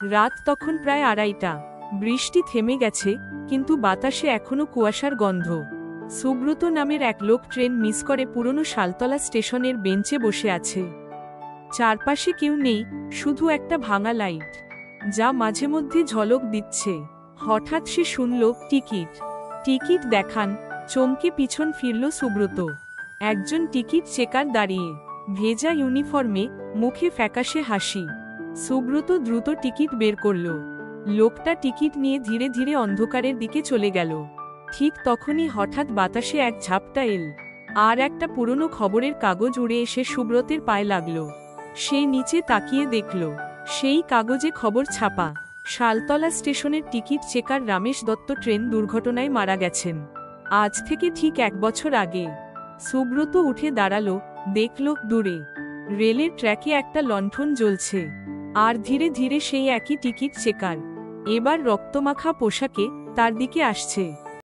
রাত তখন প্রায় 2:30। বৃষ্টি থেমে গেছে, কিন্তু বাতাসে এখনো কুয়াশার গন্ধ। সুব্রত নামের এক লোক ট্রেন মিস করে পুরনো শালতলা স্টেশনের বেঞ্চে বসে আছে। চারপাশে কেউ নেই, শুধু একটা ভাঙা লাইট, যা মাঝে মধ্যে ঝলক দিচ্ছে। হঠাৎ সে শুনল, টিকিট, টিকিট দেখান। চমকে পিছন ফিরল সুব্রত। একজন টিকিট চেকার দাঁড়িয়ে, ভেজা ইউনিফর্মে, মুখে ফ্যাকাশে হাসি। সুব্রত দ্রুত টিকিট বের করল। লোকটা টিকিট নিয়ে ধীরে ধীরে অন্ধকারের দিকে চলে গেল। ঠিক তখনই হঠাৎ বাতাসে এক ঝাপটা এল, আর একটা পুরনো খবরের কাগজ উড়ে এসে সুব্রতের পায়ে লাগল। সে নিচে তাকিয়ে দেখল, সেই কাগজে খবর ছাপা, শালতলা স্টেশনের ticket checker Ramesh Dutta train দুর্ঘটনায় মারা গেছেন, আজ থেকে ঠিক 1 বছর আগে। সুব্রত উঠে দাঁড়ালো, দেখল দূরে রেলের ট্র্যাকে একটা লণ্ঠন জ্বলছে, আর ধীরে ধীরে সেই একই টিকিট চেকার, এবার রক্তমাখা পোশাকে, তার দিকে আসছে।